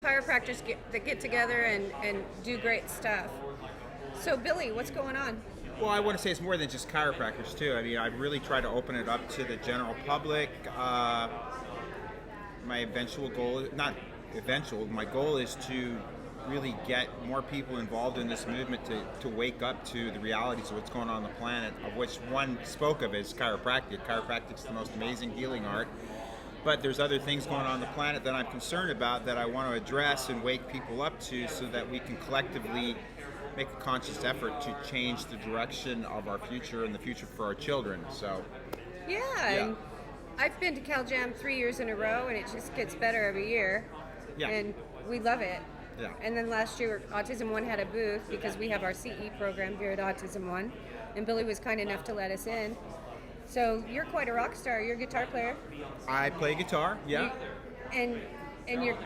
chiropractors that get together and do great stuff. So, Billy, what's going on? Well, I want to say it's more than just chiropractors too. I mean, I really try to open it up to the general public. My eventual goal, not eventual, my goal is to really get more people involved in this movement to wake up to the realities of what's going on the planet, of which one spoke of as chiropractic. Chiropractic's the most amazing healing art. But there's other things going on the planet that I'm concerned about that I want to address and wake people up to so that we can collectively make a conscious effort to change the direction of our future and the future for our children. So, yeah. And I've been to CalJam 3 years in a row, and it just gets better every year. Yeah. And we love it. Yeah. And then last year, Autism One had a booth because we have our CE program here at Autism One, and Billy was kind enough to let us in. So you're quite a rock star. You're a guitar player. I play guitar. Yeah. And you're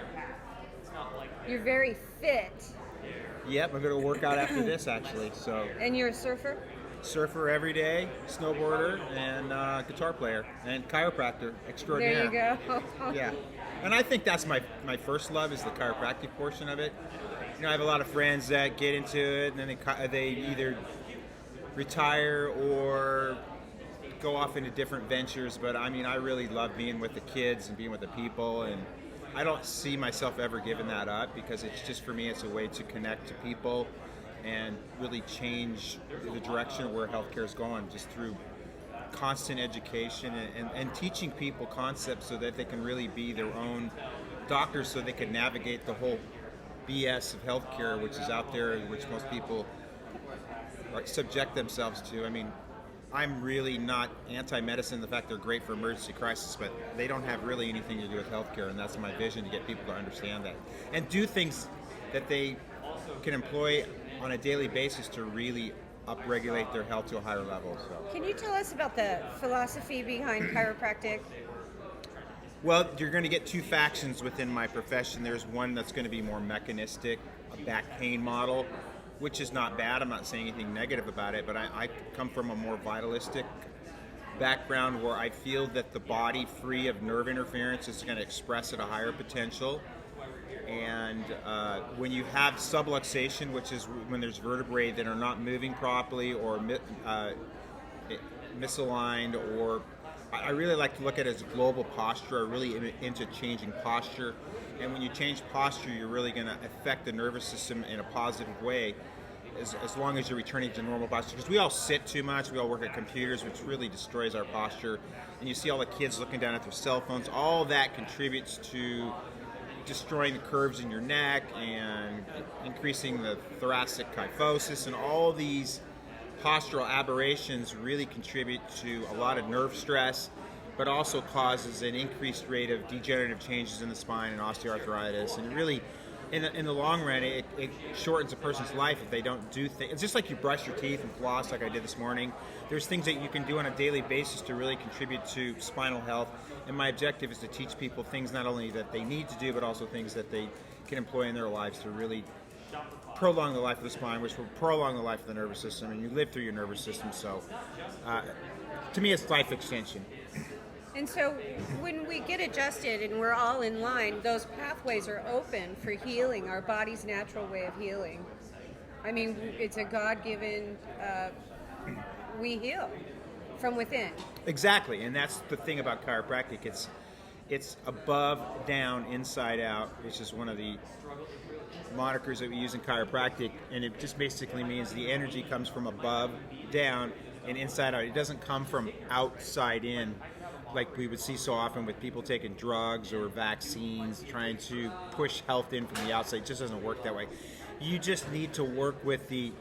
very fit. Yep, I'm going to work out after this actually. So. And you're a surfer? Surfer every day, snowboarder, and guitar player, and chiropractor extraordinaire. There you go. Yeah, and I think that's my first love is the chiropractic portion of it. You know, I have a lot of friends that get into it, and then they either retire or go off into different ventures. But I mean, I really love being with the kids and being with the people, and I don't see myself ever giving that up because it's just, for me, it's a way to connect to people and really change the direction of where healthcare is going, just through constant education and teaching people concepts so that they can really be their own doctors, so they can navigate the whole BS of healthcare, which is out there, which most people subject themselves to. I mean, I'm really not anti-medicine, the fact they're great for emergency crisis, but they don't have really anything to do with healthcare, and that's my vision, to get people to understand that and do things that they can employ on a daily basis to really upregulate their health to a higher level. So. Can you tell us about the philosophy behind chiropractic? Well, you're going to get two factions within my profession. There's one that's going to be more mechanistic, a back pain model, which is not bad. I'm not saying anything negative about it, but I come from a more vitalistic background where I feel that the body, free of nerve interference, is going to express at a higher potential. And when you have subluxation, which is when there's vertebrae that are not moving properly or misaligned, or I really like to look at it as a global posture. I'm really into changing posture. And when you change posture, you're really going to affect the nervous system in a positive way, as long as you're returning to normal posture. Because we all sit too much, we all work at computers, which really destroys our posture. And you see all the kids looking down at their cell phones. All that contributes to destroying the curves in your neck and increasing the thoracic kyphosis, and all these postural aberrations really contribute to a lot of nerve stress, but also causes an increased rate of degenerative changes in the spine and osteoarthritis. And it really, in the long run, it shortens a person's life if they don't do things. It's just like you brush your teeth and floss, like I did this morning. There's things that you can do on a daily basis to really contribute to spinal health. And my objective is to teach people things not only that they need to do, but also things that they can employ in their lives to really prolong the life of the spine, which will prolong the life of the nervous system, and you live through your nervous system. So to me, it's life extension. And so when we get adjusted and we're all in line, those pathways are open for healing, our body's natural way of healing. I mean, it's a God-given, we heal from within. Exactly, and that's the thing about chiropractic. It's above, down, inside out, which is one of the monikers that we use in chiropractic, and it just basically means the energy comes from above, down, and inside out. It doesn't come from outside in, like we would see so often with people taking drugs or vaccines, trying to push health in from the outside. It just doesn't work that way. You just need to work with the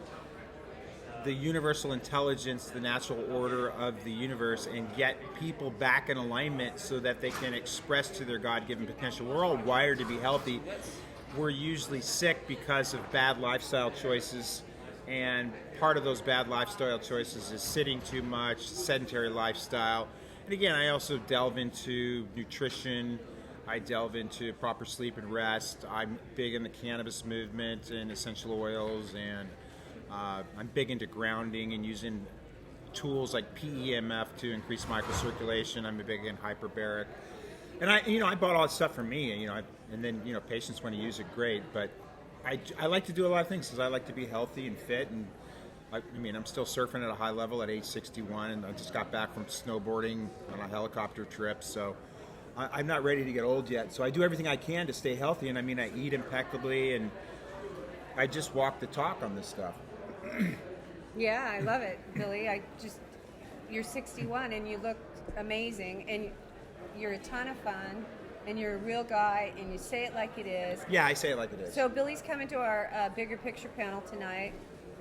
universal intelligence, the natural order of the universe, and get people back in alignment so that they can express to their God-given potential. We're all wired to be healthy. We're usually sick because of bad lifestyle choices, and part of those bad lifestyle choices is sitting too much, sedentary lifestyle. And again, I also delve into nutrition. I delve into proper sleep and rest. I'm big in the cannabis movement and essential oils, and I'm big into grounding and using tools like PEMF to increase microcirculation. I'm big in hyperbaric. And I bought all that stuff from me. and then patients want to use it, great. But I like to do a lot of things because I like to be healthy and fit, and I mean I'm still surfing at a high level at age 61, and I just got back from snowboarding on a helicopter trip, so I'm not ready to get old yet. So I do everything I can to stay healthy, and I mean I eat impeccably, and I just walk the talk on this stuff. Yeah, I love it, Billy. You're 61 and you look amazing, and you're a ton of fun, and you're a real guy, and you say it like it is. Yeah, I say it like it is. So Billy's coming to our bigger picture panel tonight.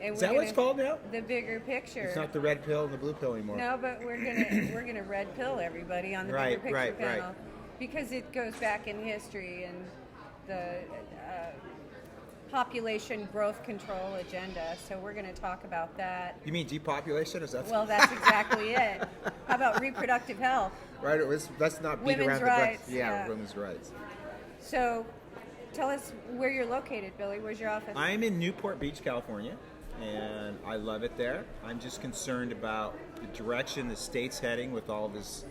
And Is that what it's called now? The bigger picture. It's not the red pill and the blue pill anymore. No, but we're gonna red pill everybody on the bigger picture panel because it goes back in history and the population growth control agenda. So we're going to talk about that. You mean depopulation? Is that? Well, that's exactly it. How about reproductive health? Right. Let's not beat women's around rights, the bush. Yeah, women's rights. So, tell us where you're located, Billy. Where's your office? I'm in Newport Beach, California, and I love it there. I'm just concerned about the direction the state's heading with all this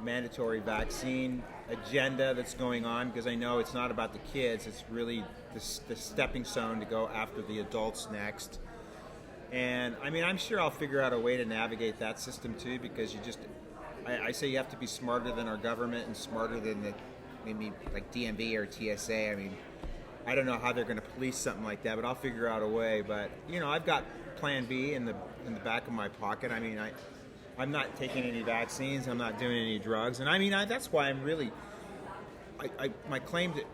mandatory vaccine agenda that's going on, because I know it's not about the kids, it's really the stepping stone to go after the adults next. And I mean, I'm sure I'll figure out a way to navigate that system too, because I say you have to be smarter than our government and smarter than maybe like DMV or TSA. I mean, I don't know how they're going to police something like that, but I'll figure out a way. But I've got Plan B in the back of my pocket. I mean, I'm not taking any vaccines. I'm not doing any drugs. And I mean, that's why I'm really, my claim that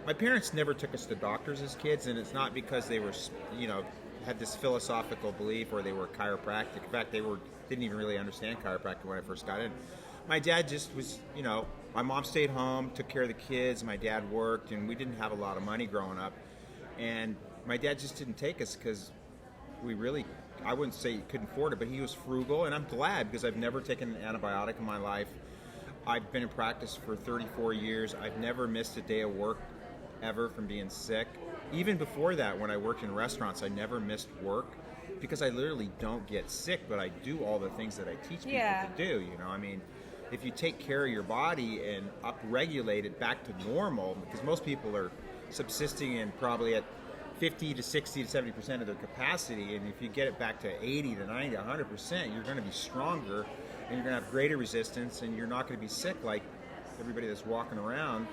my parents never took us to doctors as kids, and it's not because they were, had this philosophical belief or they were chiropractic. In fact, didn't even really understand chiropractic when I first got in. My dad just was, my mom stayed home, took care of the kids. My dad worked, and we didn't have a lot of money growing up. And my dad just didn't take us because I wouldn't say he couldn't afford it, but he was frugal, and I'm glad because I've never taken an antibiotic in my life. I've been in practice for 34 years. I've never missed a day of work ever from being sick. Even before that, when I worked in restaurants, I never missed work because I literally don't get sick, but I do all the things that I teach people to do. I mean, if you take care of your body and upregulate it back to normal, because most people are subsisting in probably at 50 to 60 to 70% of their capacity, and if you get it back to 80 to 90 to 100%, you're going to be stronger, and you're going to have greater resistance, and you're not going to be sick like everybody that's walking around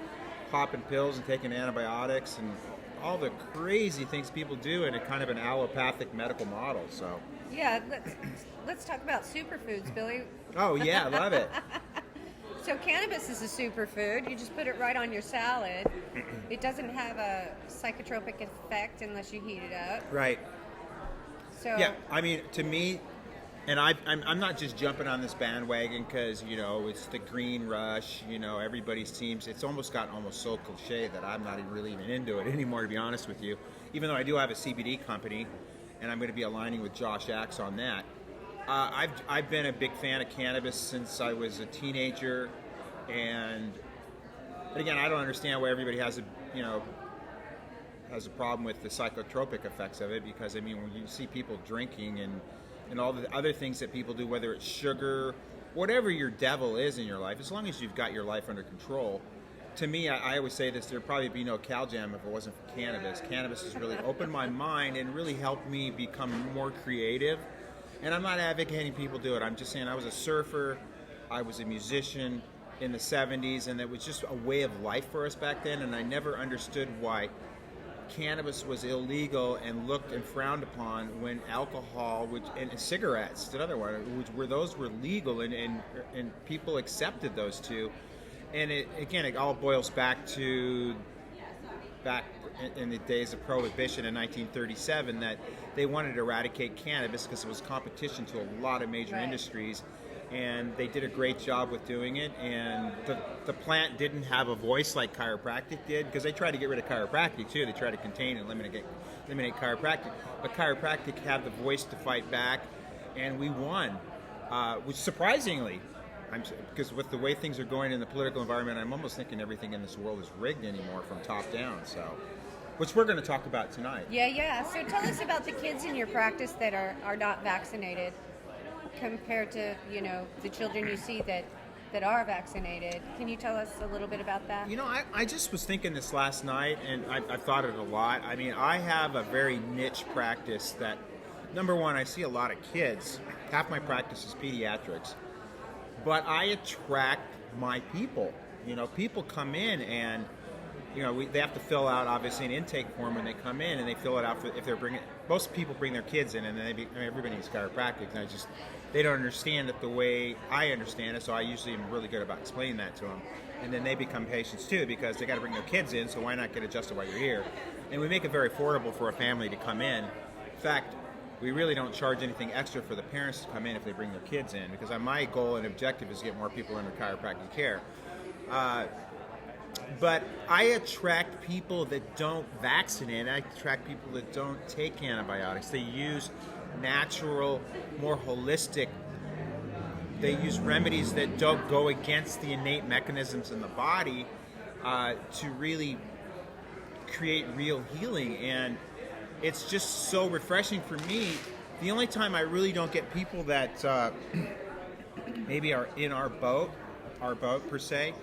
popping pills and taking antibiotics and all the crazy things people do in a kind of an allopathic medical model. So yeah, let's talk about superfoods, Billy. Oh yeah, I love it. So cannabis is a superfood. You just put it right on your salad. It doesn't have a psychotropic effect unless you heat it up. Right. So yeah, I mean, to me, and I'm not just jumping on this bandwagon because it's the green rush. Everybody seems, it's almost gotten almost so cliche that I'm not really even into it anymore, to be honest with you. Even though I do have a CBD company, and I'm going to be aligning with Josh Axe on that. I've been a big fan of cannabis since I was a teenager, but again, I don't understand why everybody has a problem with the psychotropic effects of it, because I mean, when you see people drinking and all the other things that people do, whether it's sugar, whatever your devil is in your life, as long as you've got your life under control. To me, I always say this, there'd probably be no Cal Jam if it wasn't for cannabis. Cannabis has really opened my mind and really helped me become more creative. And I'm not advocating people do it. I'm just saying I was a surfer, I was a musician in the 70s, and it was just a way of life for us back then, and I never understood why cannabis was illegal and looked and frowned upon when alcohol and cigarettes, another one, where those were legal and people accepted those two. And it all boils back in the days of Prohibition in 1937, that they wanted to eradicate cannabis because it was competition to a lot of major industries, and they did a great job with doing it. And the plant didn't have a voice like chiropractic did, because they tried to get rid of chiropractic too. They tried to contain and eliminate chiropractic, but chiropractic had the voice to fight back, and we won, which surprisingly. Because with the way things are going in the political environment, I'm almost thinking everything in this world is rigged anymore from top down. So, which we're going to talk about tonight. Yeah. So tell us about the kids in your practice that are not vaccinated, compared to the children you see that that are vaccinated. Can you tell us a little bit about that? You know, I just was thinking this last night, and I've thought it a lot. I mean, I have a very niche practice that, number one, I see a lot of kids. Half my practice is pediatrics. But I attract my people. You know, people come in and, you know, they have to fill out, obviously, an intake form when they come in, and they fill it out if they're bringing, most people bring their kids in, and then everybody needs chiropractic, and they don't understand it the way I understand it, so I usually am really good about explaining that to them. And then they become patients too, because they got to bring their kids in, so why not get adjusted while you're here? And we make it very affordable for a family to come in. In fact, we really don't charge anything extra for the parents to come in if they bring their kids in, because my goal and objective is to get more people into chiropractic care. But I attract people that don't vaccinate. I attract people that don't take antibiotics. They use natural, more holistic. They use remedies that don't go against the innate mechanisms in the body to really create real healing. And it's just so refreshing for me. The only time I really don't get people that maybe are in our boat per se,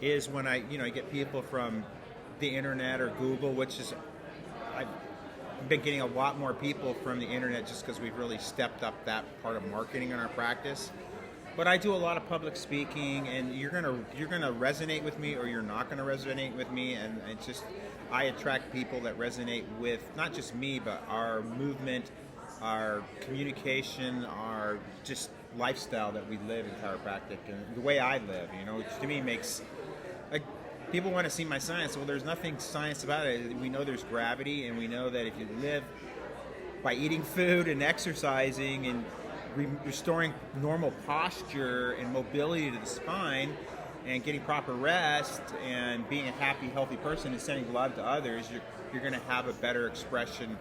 is when I get people from the internet or Google, which is, I've been getting a lot more people from the internet just because we've really stepped up that part of marketing in our practice. But I do a lot of public speaking, and you're gonna resonate with me or you're not gonna resonate with me, and it's just, I attract people that resonate with not just me, but our movement, our communication, our just lifestyle that we live in chiropractic, and the way I live, which to me makes, like, people want to see my science. Well, there's nothing science about it. We know there's gravity, and we know that if you live by eating food and exercising and restoring normal posture and mobility to the spine and getting proper rest and being a happy, healthy person and sending love to others, you're going to have a better expression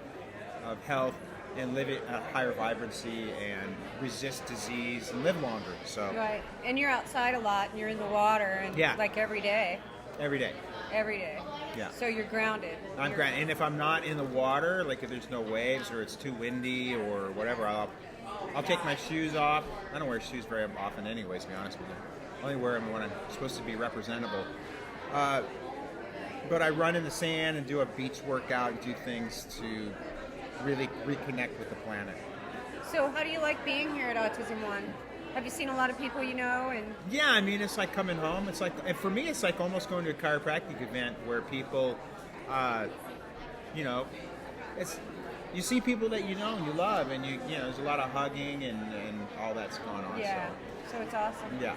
of health and live at a higher vibrancy and resist disease and live longer. So right, and you're outside a lot, and you're in the water, and like every day. Every day. Every day. Yeah. So you're grounded. I'm grounded, and if I'm not in the water, like if there's no waves or it's too windy or whatever, I'll take my shoes off. I don't wear shoes very often, anyways. To be honest with you, I only wear them when I'm supposed to be representable. But I run in the sand and do a beach workout and do things to really reconnect with the planet. So how do you like being here at Autism One? Have you seen a lot of people you know? And yeah, I mean, it's like coming home. It's like, and for me, it's like almost going to a chiropractic event where people, it's, you see people that you know and you love, and there's a lot of hugging and all that's going on. Yeah, so it's awesome. Yeah.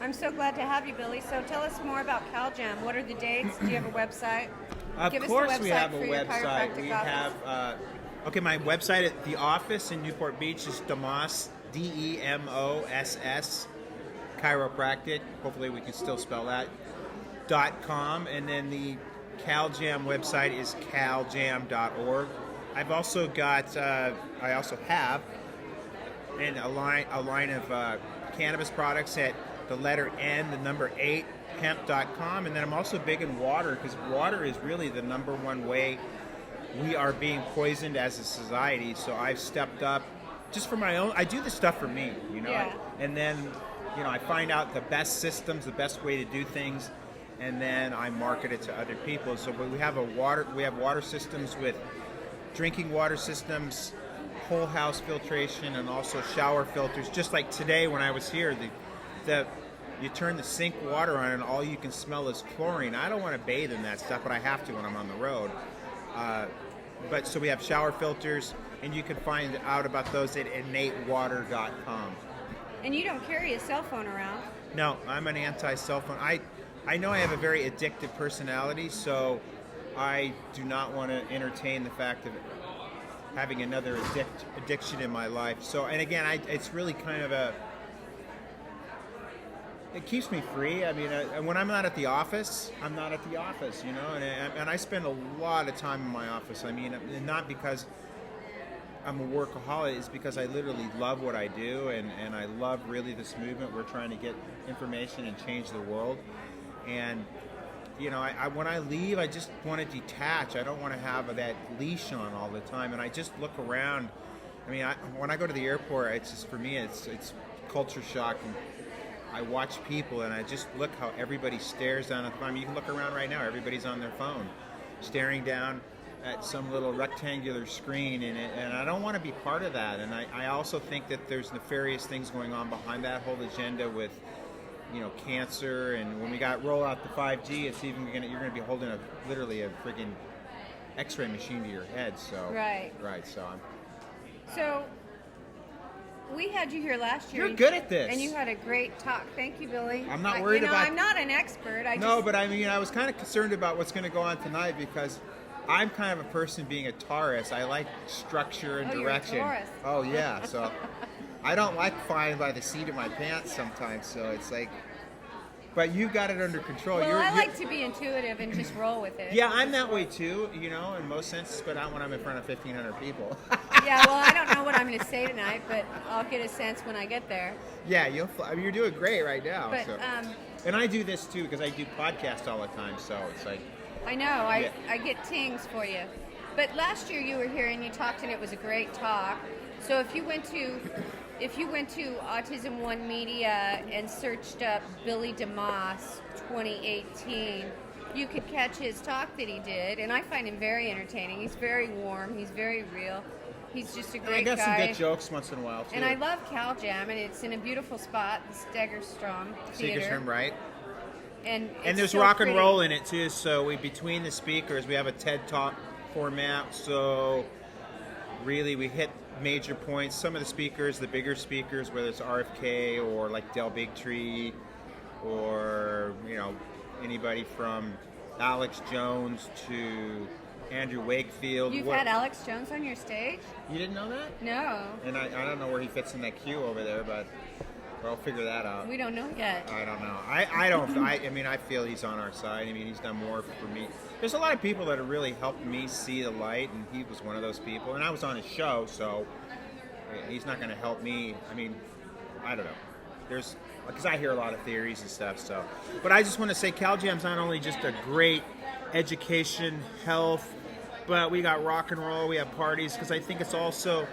I'm so glad to have you, Billy. So tell us more about CalJam. What are the dates? Do you have a website? Of course we have a website. We have, my website at the office in Newport Beach is Demos, DEMOSS, chiropractic. Hopefully we can still spell that, .com. And then the CalJam website is caljam.org. I've also got, I also have a line of cannabis products at the letter N, the number 8, hemp.com. And then I'm also big in water, because water is really the number one way we are being poisoned as a society. So I've stepped up just for my own. I do this stuff for me, Yeah. And then, I find out the best systems, the best way to do things, and then I market it to other people. So we have water systems with drinking water systems, whole house filtration, and also shower filters. Just like today when I was here, you turn the sink water on and all you can smell is chlorine. I don't want to bathe in that stuff, but I have to when I'm on the road. So we have shower filters, and you can find out about those at innatewater.com. And you don't carry a cell phone around? No, I'm an anti-cell phone. I know I have a very addictive personality, so I do not want to entertain the fact of having another addiction in my life. So, and again, it's really kind of it keeps me free. I mean, when I'm not at the office, I'm not at the office, and I spend a lot of time in my office. I mean, not because I'm a workaholic, it's because I literally love what I do, and I love really this movement. We're trying to get information and change the world. And, when I leave, I just want to detach. I don't want to have that leash on all the time. And I just look around. I mean, when I go to the airport, it's just, for me, it's culture shock. And I watch people and I just look how everybody stares down at the phone. I mean, you can look around right now, everybody's on their phone, staring down at some little rectangular screen, and I don't want to be part of that. And I also think that there's nefarious things going on behind that whole agenda with, cancer. And when we roll out the 5G, it's even you're gonna be holding literally a friggin' X-ray machine to your head. So right. So we had you here last year. You're good at this, and you had a great talk. Thank you, Billy. I'm not worried about. I'm not an expert. But I mean, I was kind of concerned about what's going to go on tonight because I'm kind of a person being a Taurus. I like structure and direction. You're a Taurus. Oh yeah, so I don't like flying by the seat of my pants sometimes. So it's like, but you got it under control. Well, I like to be intuitive and just roll with it. Yeah, I'm that way too. In most senses, but not when I'm in front of 1,500 people. Yeah, well, I don't know what I'm going to say tonight, but I'll get a sense when I get there. Yeah, you're doing great right now. But, so. And I do this too because I do podcasts all the time. So it's like. I know. I get tings for you. But last year you were here and you talked, and it was a great talk. So if you went to Autism One Media and searched up Billy DeMoss 2018, you could catch his talk that he did, and I find him very entertaining. He's very warm. He's very real. He's just a great guy. I got some good jokes once in a while too. And I love Cal Jam, and it's in a beautiful spot, the Stegerstrom Theater. Segerstrom, right? And there's rock and roll in it too. So between the speakers, we have a TED Talk format. So really, we hit major points. Some of the speakers, the bigger speakers, whether it's RFK or like Del Bigtree, or anybody from Alex Jones to Andrew Wakefield. You've had Alex Jones on your stage? You didn't know that? No. And I don't know where he fits in that queue over there, but we'll figure that out. We don't know yet. I don't know. I feel he's on our side. I mean, he's done more for me. There's a lot of people that have really helped me see the light, and he was one of those people. And I was on his show, so he's not going to help me. I mean, I don't know. Because I hear a lot of theories and stuff. So, but I just want to say, CalJam's not only just a great education, health, but we got rock and roll. We have parties, because I think it's also,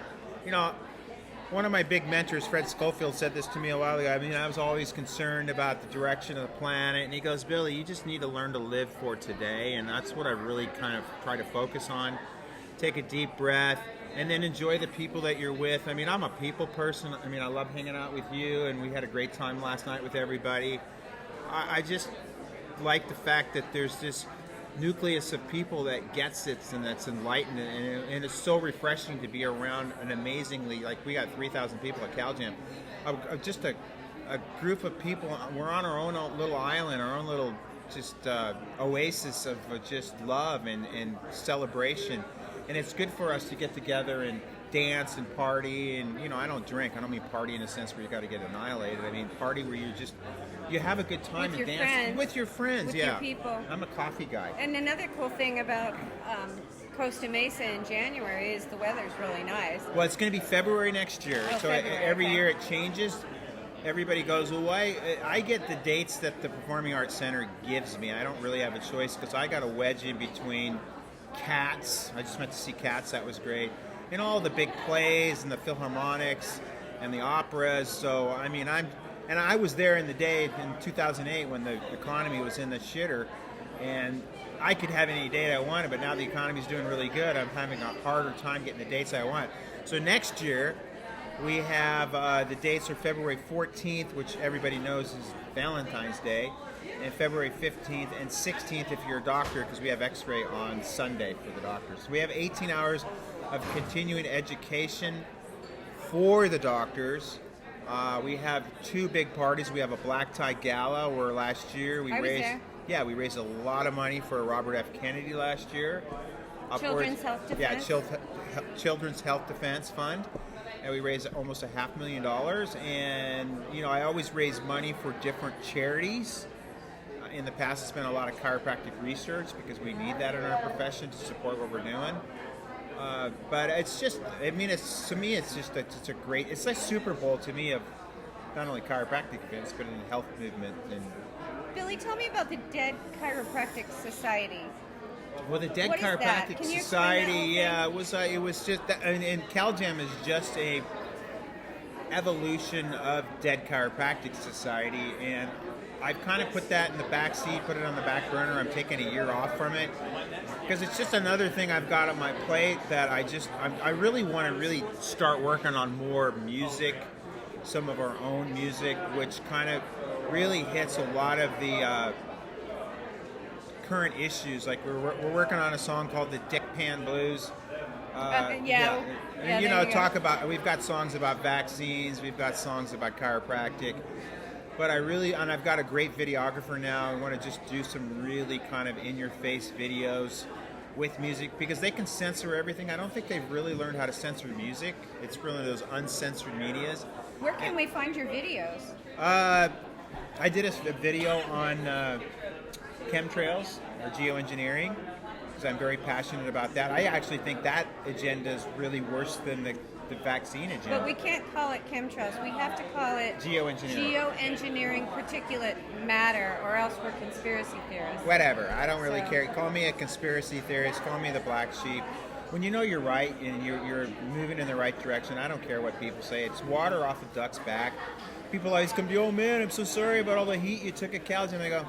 one of my big mentors, Fred Schofield, said this to me a while ago. I mean, I was always concerned about the direction of the planet, and he goes, Billy, you just need to learn to live for today, and that's what I really kind of try to focus on. Take a deep breath, and then enjoy the people that you're with. I mean, I'm a people person. I mean, I love hanging out with you, and we had a great time last night with everybody. I just like the fact that there's this nucleus of people that gets it and that's enlightened, and it's so refreshing to be around an amazingly, like, we got 3,000 people at CalJam, just a group of people. We're on our own little island, our own little just oasis of just love and celebration, and it's good for us to get together and dance and party. And I don't drink. I don't mean party in a sense where you got to get annihilated. I mean party where you have a good time and dance with your friends. With your people. I'm a coffee guy. And another cool thing about Costa Mesa in January is the weather's really nice. Well, it's going to be February next year. So February, every year it changes. Everybody goes, well, why? I get the dates that the Performing Arts Center gives me. I don't really have a choice because I got a wedge in between Cats. I just went to see Cats. That was great. And all the big plays and the Philharmonics and the operas. So, I mean, I was there in the day in 2008 when the economy was in the shitter, and I could have any date I wanted, but now the economy's doing really good. I'm having a harder time getting the dates I want. So next year, we have the dates are February 14th, which everybody knows is Valentine's Day, and February 15th and 16th if you're a doctor, because we have x-ray on Sunday for the doctors. So we have 18 hours of continuing education for the doctors. We have two big parties. We have a black tie gala where last year we raised a lot of money for Robert F. Kennedy last year. Children's Health Defense. Yeah, Children's Health Defense Fund. And we raised almost $500,000. And, I always raise money for different charities. In the past, I spent a lot of chiropractic research because we need that in our profession to support what we're doing. But it's just, to me, it's a great, it's like Super Bowl to me of not only chiropractic events, but in the health movement. And Billy, tell me about the Dead Chiropractic Society. Well, the Dead Chiropractic Society, it was just, and CalJam is just evolution of Dead Chiropractic Society, and I've kind of put that in the back seat, put it on the back burner. I'm taking a year off from it because it's just another thing I've got on my plate that I really want to really start working on more music, some of our own music, which kind of really hits a lot of the current issues. Like we're working on a song called the Dick Pan Blues. Yeah, and you know, talk about, we've got songs about vaccines, we've got songs about chiropractic, but I've got a great videographer now. I want to just do some really kind of in-your-face videos with music because they can censor everything. I don't think they've really learned how to censor music. It's really those uncensored medias. Where can we find your videos? I did a video on chemtrails or geoengineering because I'm very passionate about that. I actually think that agenda is really worse than the vaccine agenda. But we can't call it chemtrails. We have to call it geoengineering particulate matter, or else we're conspiracy theorists. Whatever. I don't really care. Call me a conspiracy theorist. Call me the black sheep. When you know you're right and you're moving in the right direction, I don't care what people say. It's water off a duck's back. People always come to you, oh man, I'm so sorry about all the heat you took at Cal's. And I go,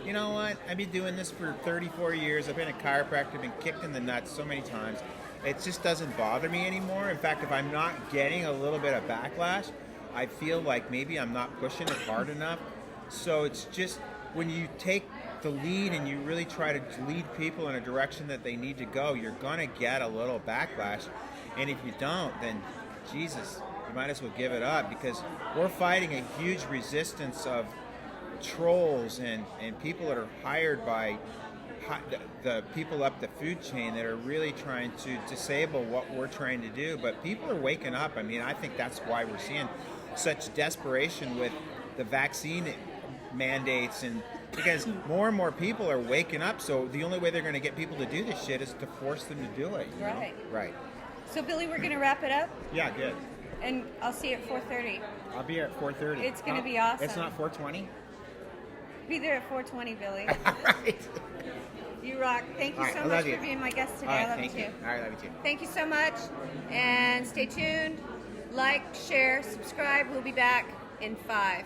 you know what? I've been doing this for 34 years. I've been a chiropractor, I've been kicked in the nuts so many times. It just doesn't bother me anymore. In fact, if I'm not getting a little bit of backlash, I feel like maybe I'm not pushing it hard enough. So it's just when you take the lead and you really try to lead people in a direction that they need to go, you're going to get a little backlash. And if you don't, then Jesus, you might as well give it up because we're fighting a huge resistance of trolls and people that are hired by the people up the food chain that are really trying to disable what we're trying to do. But people are waking up. I mean, I think that's why we're seeing such desperation with the vaccine mandates, and because more and more people are waking up. So the only way they're going to get people to do this shit is to force them to do it. Right. Right. So Billy, we're going to wrap it up. Yeah, good. And I'll see you at 4:30. I'll be here at 4:30. It's going to be awesome. It's not 4:20? Be there at 4:20, Billy. All right. You rock. Thank you so much for being my guest today. All right, I love thank you too. All right, love you too. Thank you so much. And stay tuned. Like, share, subscribe. We'll be back in 5.